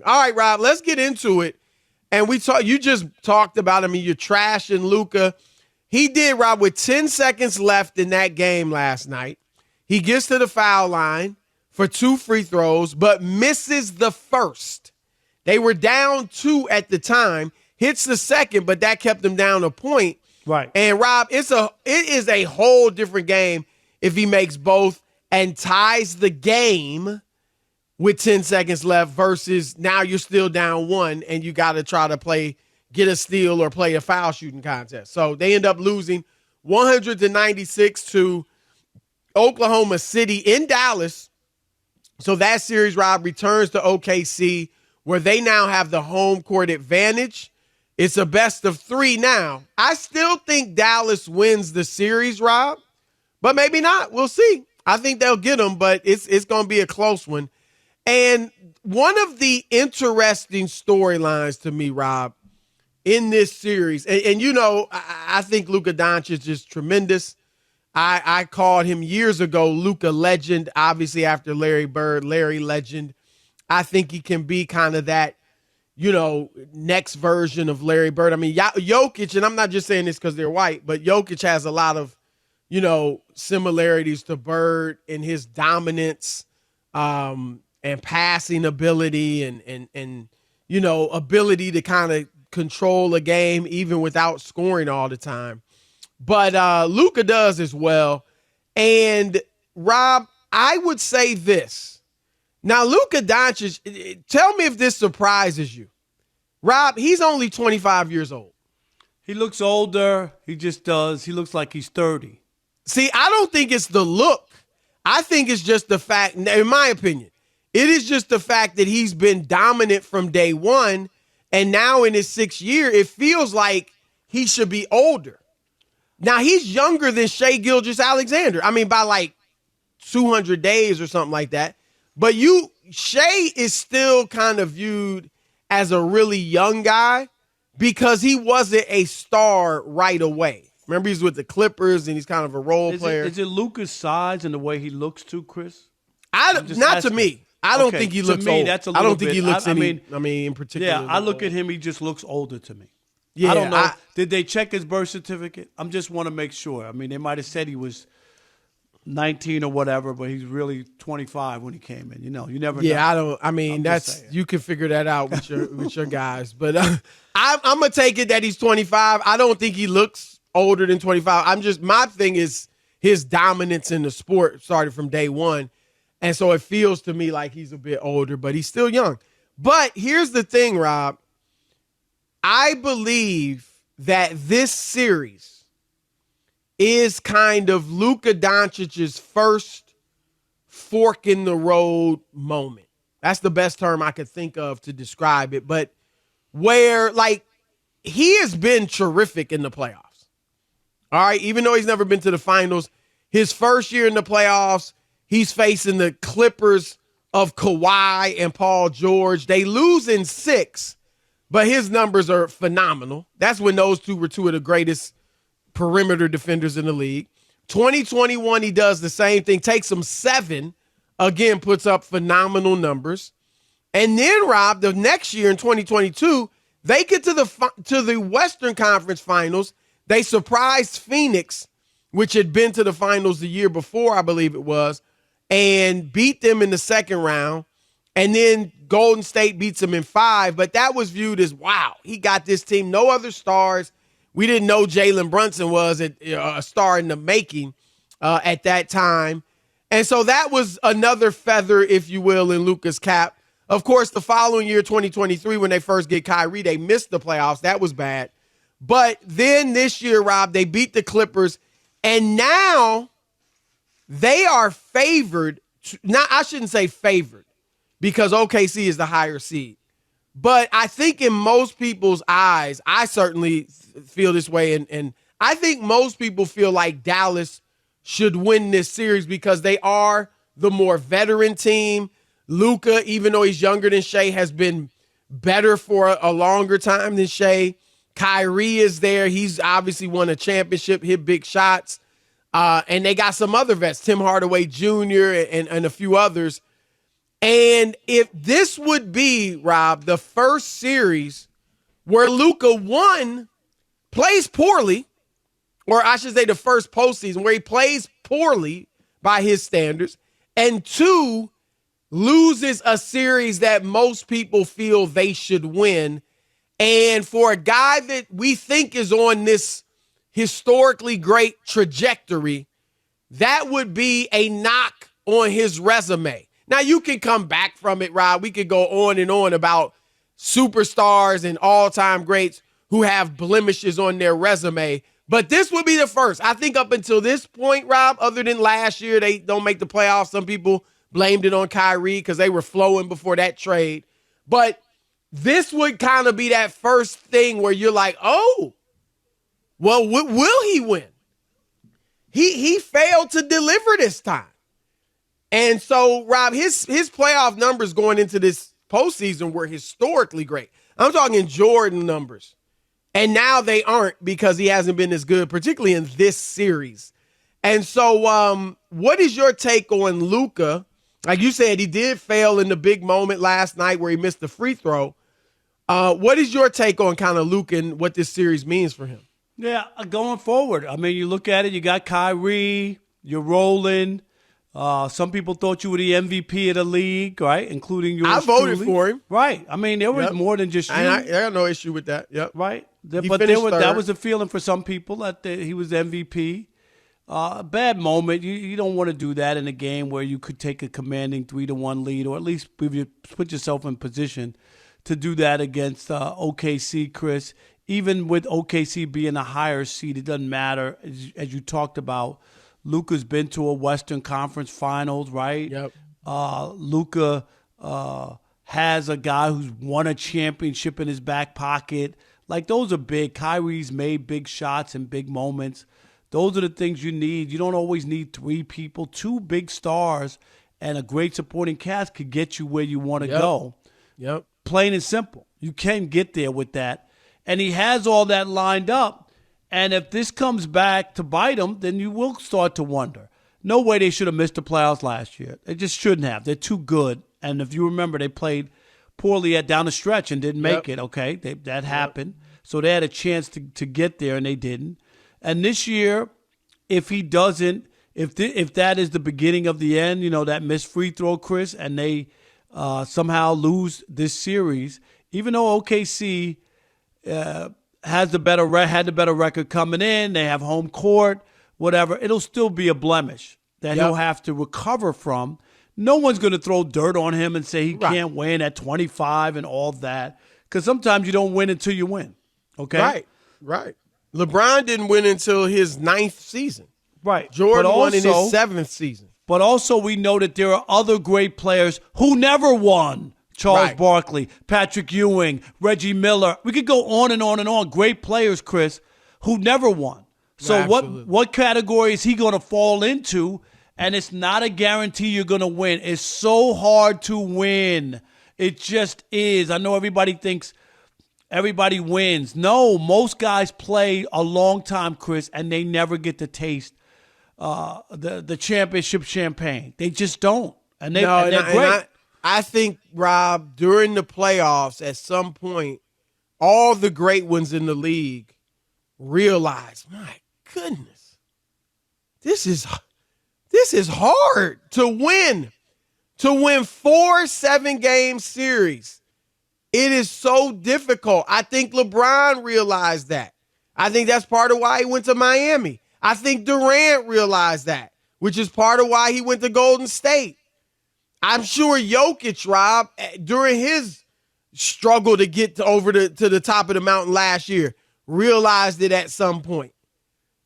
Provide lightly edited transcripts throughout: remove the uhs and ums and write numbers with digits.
All right, Rob, let's get into it. And you just talked about, you're trashing Luka. He did, Rob, with 10 seconds left in that game last night. He gets to the foul line for 2 free throws, but misses the first. They were down 2 at the time, hits the second, but that kept them down a point. Right. And Rob, it is a whole different game if he makes both and ties the game with 10 seconds left versus now you're still down 1 and you got to try to get a steal or play a foul shooting contest. So they end up losing 100-96 to Oklahoma City in Dallas. So that series, Rob, returns to OKC, where they now have the home court advantage. It's a best of 3 now. I still think Dallas wins the series, Rob, but maybe not. We'll see. I think they'll get them, but it's going to be a close one. And one of the interesting storylines to me, Rob, in this series, and I think Luka Doncic is tremendous. I called him years ago Luka Legend, obviously after Larry Bird, Larry Legend. I think he can be kind of that, next version of Larry Bird. Jokic, and I'm not just saying this because they're white, but Jokic has a lot of, similarities to Bird in his dominance and passing ability and ability to kind of control a game even without scoring all the time. But Luka does as well. And, Rob, I would say this. Now, Luka Doncic, tell me if this surprises you. Rob, he's only 25 years old. He looks older. He just does. He looks like he's 30. See, I don't think it's the look. I think it's just the fact, in my opinion, it is just the fact that he's been dominant from day one. And now in his 6th year, it feels like he should be older. Now, he's younger than Shai Gilgeous-Alexander. By like 200 days or something like that. But Shai is still kind of viewed as a really young guy because he wasn't a star right away. Remember, he's with the Clippers and he's kind of a role player. Is it Luka's size and the way he looks too, Chris? Not to me. I don't think he looks old. That's a little I don't think bit, he looks in particular. Yeah, I look at him, he just looks older to me. Yeah, I don't know. Did they check his birth certificate? I just want to make sure. They might have said he was 19 or whatever, but he's really 25 when he came in. You never know. Yeah, you can figure that out with your guys. But I'm going to take it that he's 25. I don't think he looks older than 25. My thing is his dominance in the sport started from day one. And so it feels to me like he's a bit older, but he's still young. But here's the thing, Rob. I believe that this series is kind of Luka Doncic's first fork in the road moment. That's the best term I could think of to describe it. But where, he has been terrific in the playoffs. All right, even though he's never been to the finals, his first year in the playoffs, he's facing the Clippers of Kawhi and Paul George. They lose in 6, but his numbers are phenomenal. That's when those two were two of the greatest perimeter defenders in the league. 2021, he does the same thing, takes them 7, again, puts up phenomenal numbers. And then, Rob, the next year in 2022, they get to the Western Conference Finals. They surprised Phoenix, which had been to the finals the year before, I believe it was, and beat them in the second round. And then Golden State beats them in 5. But that was viewed as, wow, he got this team. No other stars. We didn't know Jalen Brunson was a star in the making at that time. And so that was another feather, if you will, in Luka's cap. Of course, the following year, 2023, when they first get Kyrie, they missed the playoffs. That was bad. But then this year, Rob, they beat the Clippers. And now they are favored. I shouldn't say favored because OKC is the higher seed. But I think in most people's eyes, I certainly feel this way. And I think most people feel like Dallas should win this series because they are the more veteran team. Luka, even though he's younger than Shai, has been better for a longer time than Shai. Kyrie is there. He's obviously won a championship, hit big shots. And they got some other vets, Tim Hardaway Jr. and a few others. And if this would be, Rob, the first series where Luka, one, plays poorly, or I should say the first postseason where he plays poorly by his standards, and two, loses a series that most people feel they should win. And for a guy that we think is on this historically great trajectory, that would be a knock on his resume. Now, you can come back from it, Rob. We could go on and on about superstars and all-time greats who have blemishes on their resume. But this would be the first. I think up until this point, Rob, other than last year, they don't make the playoffs. Some people blamed it on Kyrie because they were flowing before that trade. But this would kind of be that first thing where you're like, oh, well, will he win? He failed to deliver this time. And so, Rob, his playoff numbers going into this postseason were historically great. I'm talking Jordan numbers. And now they aren't because he hasn't been as good, particularly in this series. And so what is your take on Luka? Like you said, he did fail in the big moment last night where he missed the free throw. What is your take on kind of Luka and what this series means for him? Yeah, going forward. I mean, you look at it, you got Kyrie, you're rolling. Some people thought you were the MVP of the league, right? Including yours. I voted for him. Right. I mean, there was more than just you. And I got no issue with that. Yep. Right. But that was a feeling for some people that he was MVP. Bad moment. You don't want to do that in a game where you could take a commanding 3-1 lead, or at least put yourself in position to do that against OKC, Chris. Even with OKC being a higher seed, it doesn't matter. As you talked about, Luka's been to a Western Conference Finals, right? Yep. Luka has a guy who's won a championship in his back pocket. Like, those are big. Kyrie's made big shots in big moments. Those are the things you need. You don't always need three people. Two big stars and a great supporting cast could get you where you want to go. Yep. Plain and simple. You can get there with that. And he has all that lined up. And if this comes back to bite him, then you will start to wonder. No way they should have missed the playoffs last year. They just shouldn't have. They're too good. And if you remember, they played poorly down the stretch and didn't make it, okay? That happened. So they had a chance to get there, and they didn't. And this year, if he doesn't, if that is the beginning of the end, that missed free throw, Chris, and they somehow lose this series, even though OKC had the better record coming in, they have home court, whatever, it'll still be a blemish that he'll have to recover from. No one's going to throw dirt on him and say he can't win at 25 and all that, because sometimes you don't win until you win, okay? Right. LeBron didn't win until his 9th season. Right. Jordan won in his 7th season. But also we know that there are other great players who never won. Charles Barkley, Patrick Ewing, Reggie Miller. We could go on and on and on. Great players, Chris, who never won. So what category is he going to fall into? And it's not a guarantee you're going to win. It's so hard to win. It just is. I know everybody thinks everybody wins. No, most guys play a long time, Chris, and they never get to taste the championship champagne. They just don't. And they're great. I think, Rob, during the playoffs, at some point, all the great ones in the league realize, my goodness, this is hard to win. To win 4 7-game series, it is so difficult. I think LeBron realized that. I think that's part of why he went to Miami. I think Durant realized that, which is part of why he went to Golden State. I'm sure Jokic, Rob, during his struggle to get to the top of the mountain last year, realized it at some point.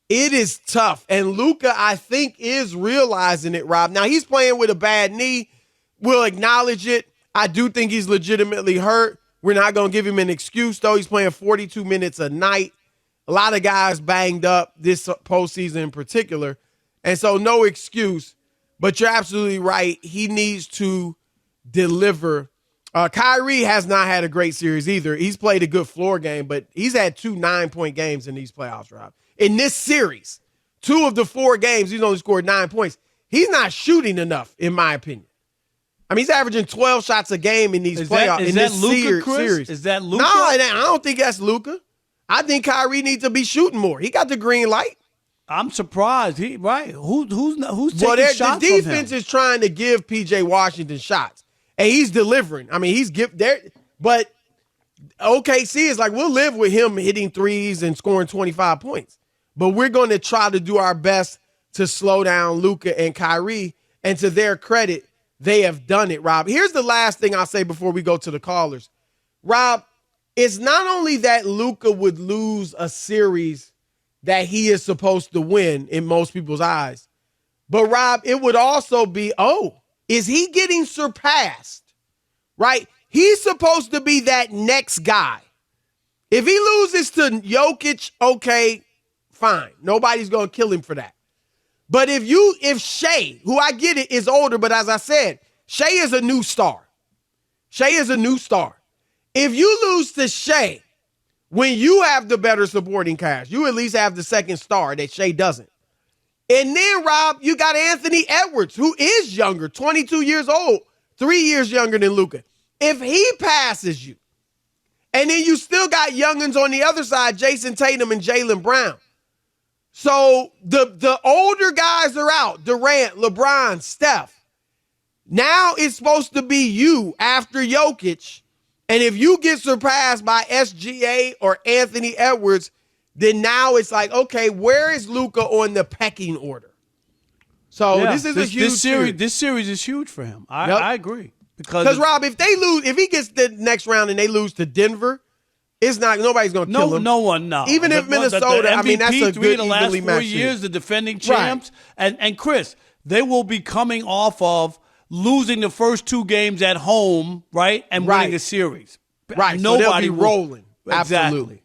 It is tough. And Luka, I think, is realizing it, Rob. Now, he's playing with a bad knee. We'll acknowledge it. I do think he's legitimately hurt. We're not going to give him an excuse, though. He's playing 42 minutes a night. A lot of guys banged up this postseason in particular. And so no excuse. But you're absolutely right. He needs to deliver. Kyrie has not had a great series either. He's played a good floor game, but he's had 2 9-point games in these playoffs, Rob. In this series, 2 of the 4 games, he's only scored 9 points. He's not shooting enough, in my opinion. I mean, he's averaging 12 shots a game in these playoffs. Is that Luka, Chris? Series. Is that Luka? No, I don't think that's Luka. I think Kyrie needs to be shooting more. He got the green light. I'm surprised. Who's taking shots the defense is trying to give P.J. Washington shots, and he's delivering. I mean, he's there, but OKC is like, we'll live with him hitting threes and scoring 25 points, but we're going to try to do our best to slow down Luka and Kyrie. And to their credit, they have done it, Rob. Here's the last thing I'll say before we go to the callers. Rob, it's not only that Luka would lose a series that he is supposed to win in most people's eyes, but, Rob, it would also be, is he getting surpassed, right? He's supposed to be that next guy. If he loses to Jokic, okay, fine. Nobody's going to kill him for that. But if Shea, who I get it, is older, but as I said, Shea is a new star. Shea is a new star. If you lose to Shea when you have the better supporting cast, you at least have the second star that Shea doesn't. And then, Rob, you got Anthony Edwards, who is younger, 22 years old, 3 years younger than Luka. If he passes you, and then you still got youngins on the other side, Jason Tatum and Jaylen Brown. So the older guys are out, Durant, LeBron, Steph. Now it's supposed to be you after Jokic. And if you get surpassed by SGA or Anthony Edwards, then now it's like, okay, where is Luka on the pecking order? So this is a huge series. This series is huge for him. I agree. Because, Rob, if he gets the next round and they lose to Denver, nobody's going to kill him. No one, no. Even if Minnesota, the MVP, that's a good the last 4 years, the defending champs. Right. And Chris, they will be coming off of losing the first 2 games at home, right, and winning the series. Right, Nobody so they'll be rolling. Exactly. Absolutely.